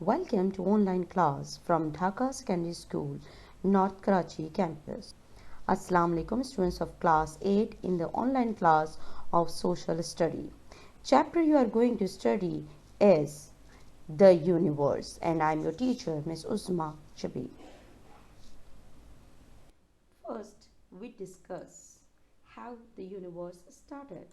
Welcome to online class from Dhaka Secondary School, North Karachi campus. Assalamu alaikum students of class 8 in the online class of social study. Chapter you are going to study is the universe, and I am your teacher Miss Usma Chabi. First, we discuss how the universe started.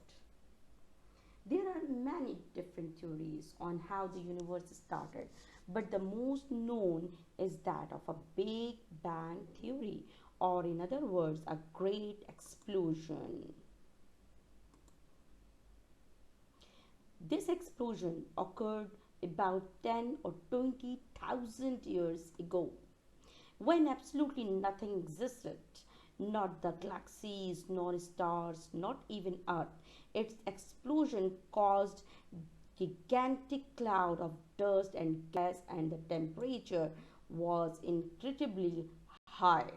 There are many different theories on how the universe started, but the most known is that of a Big Bang theory, or in other words, a great explosion. This explosion occurred about 10 or 20,000 years ago, when absolutely nothing existed, not the galaxies, nor stars, not even Earth. Its explosion caused gigantic cloud of dust and gas, and the temperature was incredibly high.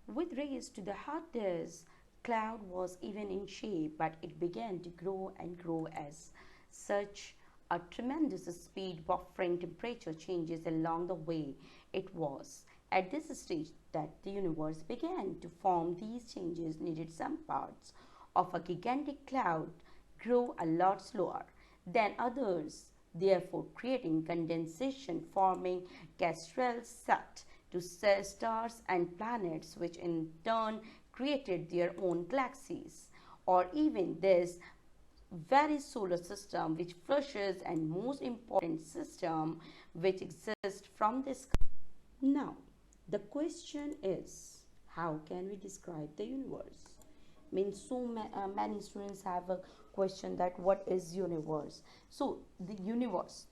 With rays to the hottest cloud was even in shape, but it began to grow and grow as such a tremendous speed, buffering temperature changes along the way. It was at this stage that the universe began to form. These changes needed some parts of a gigantic cloud grow a lot slower than others, therefore creating condensation, forming gastrels set to stars and planets, which in turn created their own galaxies, or even this very solar system which flushes and most important system which exists from the sky. Now, the question is, how can we describe the universe? Means many students have a question that what is universe. So the universe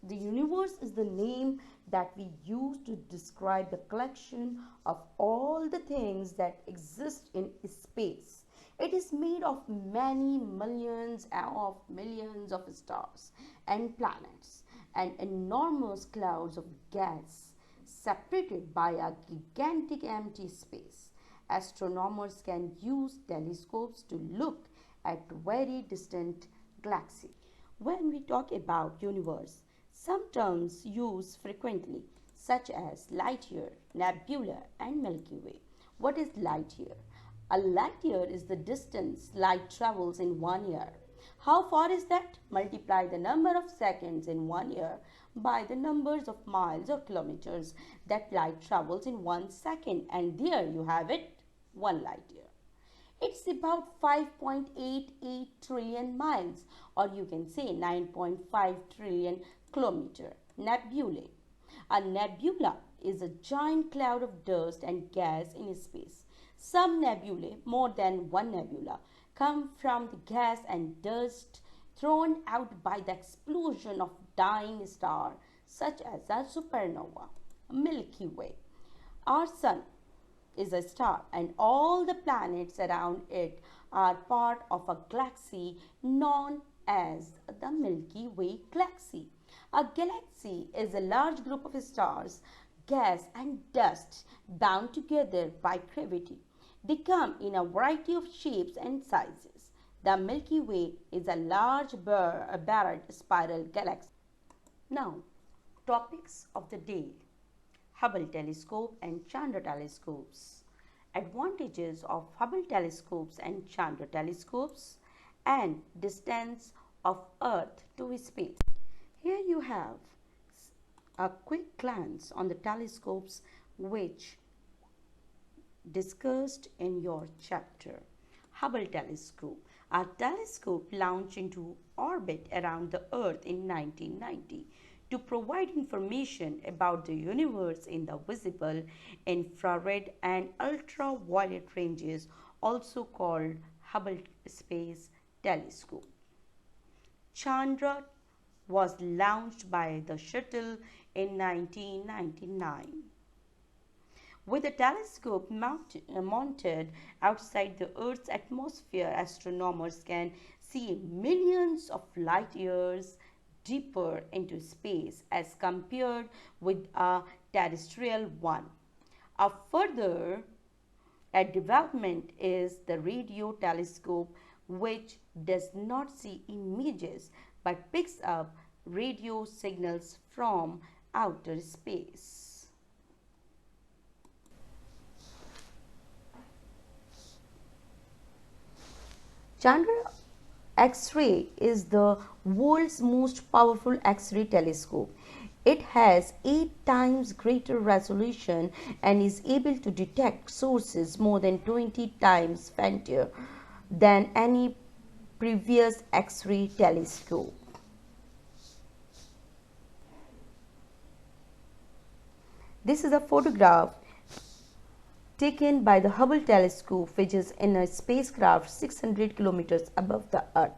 is the name that we use to describe the collection of all the things that exist in space. It is made of many millions of stars and planets and enormous clouds of gas separated by a gigantic empty space. Astronomers can use telescopes to look at very distant galaxies. When we talk about universe, some terms used frequently such as light year, nebula and Milky Way. What is light year? A light year is the distance light travels in 1 year. How far is that? Multiply the number of seconds in 1 year by the numbers of miles or kilometers that light travels in 1 second, and there you have it, 1 light year. It's about 5.88 trillion miles, or you can say 9.5 trillion kilometer. Nebulae. A nebula is a giant cloud of dust and gas in space. Some nebulae, more than one nebula, come from the gas and dust thrown out by the explosion of dying star, such as a supernova. Milky Way. Our sun is a star, and all the planets around it are part of a galaxy known as the Milky Way galaxy. A galaxy is a large group of stars, gas and dust bound together by gravity. They come in a variety of shapes and sizes. The Milky Way is a large barred spiral galaxy. Now, topics of the day: Hubble telescope and Chandra telescopes, advantages of Hubble telescopes and Chandra telescopes, and distance of Earth to space. Here you have a quick glance on the telescopes which discussed in your chapter. Hubble telescope. A telescope launched into orbit around the Earth in 1990 to provide information about the universe in the visible, infrared and ultraviolet ranges, also called Hubble Space Telescope. Chandra was launched by the shuttle in 1999. With a telescope mounted outside the Earth's atmosphere, astronomers can see millions of light years deeper into space as compared with a terrestrial one. A further development is the radio telescope, which does not see images but picks up radio signals from outer space. Chandra X-ray is the world's most powerful X-ray telescope. It has 8 times greater resolution and is able to detect sources more than 20 times fainter than any previous X-ray telescope. This is a photograph taken by the Hubble telescope, which is in a spacecraft 600 kilometers above the Earth.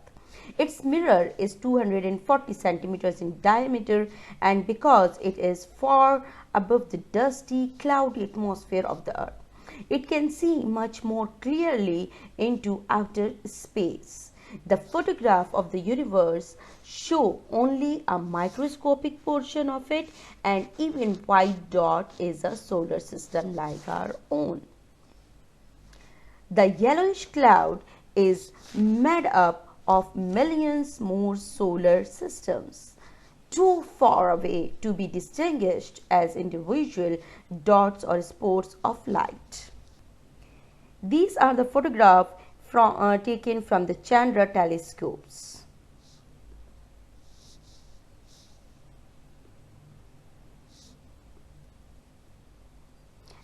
Its mirror is 240 centimeters in diameter, and because it is far above the dusty, cloudy atmosphere of the Earth, it can see much more clearly into outer space. The photograph of the universe show only a microscopic portion of it, and even white dot is a solar system like our own. The yellowish cloud is made up of millions more solar systems, too far away to be distinguished as individual dots or spots of light. These are the photographs taken from the Chandra telescopes.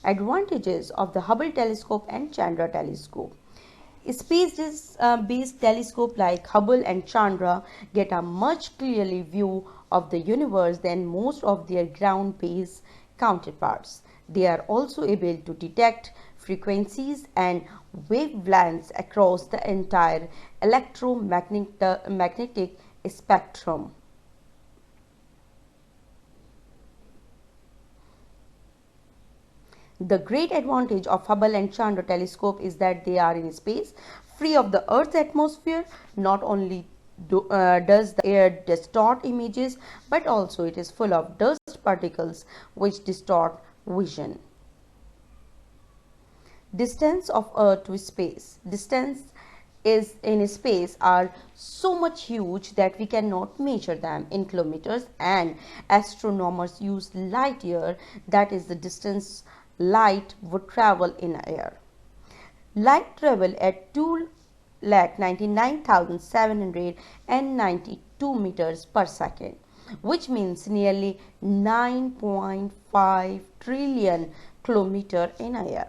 Advantages of the Hubble telescope and Chandra telescope. Space-based telescopes like Hubble and Chandra get a much clearer view of the universe than most of their ground-based counterparts. They are also able to detect frequencies and wavelengths across the entire electromagnetic spectrum. The great advantage of Hubble and Chandra telescope is that they are in space, free of the Earth's atmosphere. Not only does the air distort images, but also it is full of dust particles which distort vision. Distance of Earth to space. Distance is in space are so much huge that we cannot measure them in kilometers, and astronomers use light year, that is the distance light would travel in air. Light travel at 2,99,792 meters per second, which means nearly 9.5 trillion kilometers in air.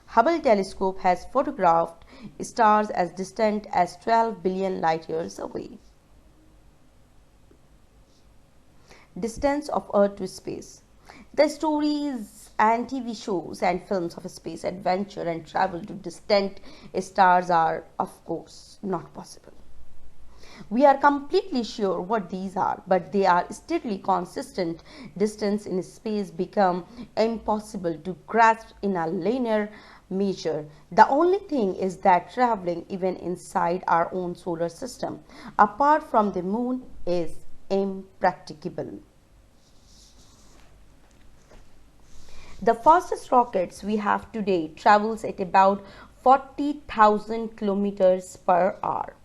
Hubble telescope has photographed stars as distant as 12 billion light years away. Distance of Earth to space. The stories and TV shows and films of space adventure and travel to distant stars are, of course, not possible. We are completely sure what these are, but they are strictly consistent. Distance in space become impossible to grasp in a linear measure. The only thing is that traveling even inside our own solar system, apart from the moon, is impracticable. The fastest rockets we have today travels at about 40,000 kilometers per hour.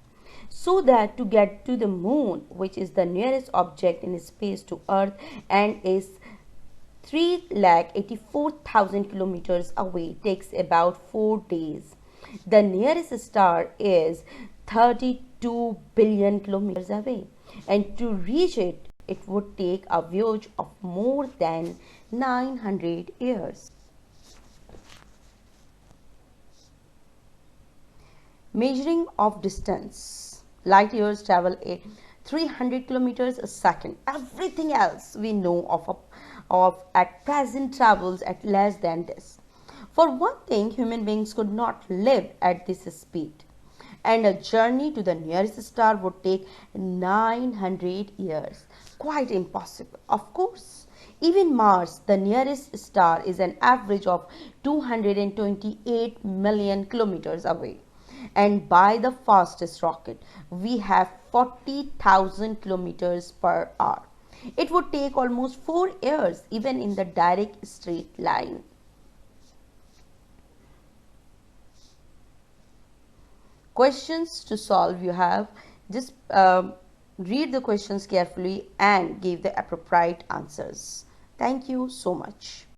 So that to get to the moon, which is the nearest object in space to Earth and is 3,84,000 kilometers away, takes about 4 days. The nearest star is 32 billion kilometers away, and to reach it, it would take a voyage of more than 900 years. Measuring of distance. Light years travel at 300 kilometers a second. Everything else we know of at present travels at less than this. For one thing, human beings could not live at this speed, and a journey to the nearest star would take 900 years. Quite impossible. Of course, even Mars, the nearest star, is an average of 228 million kilometers away. And by the fastest rocket, we have 40,000 kilometers per hour. It would take almost 4 years, even in the direct straight line. Questions to solve. You have just read the questions carefully and give the appropriate answers. Thank you so much.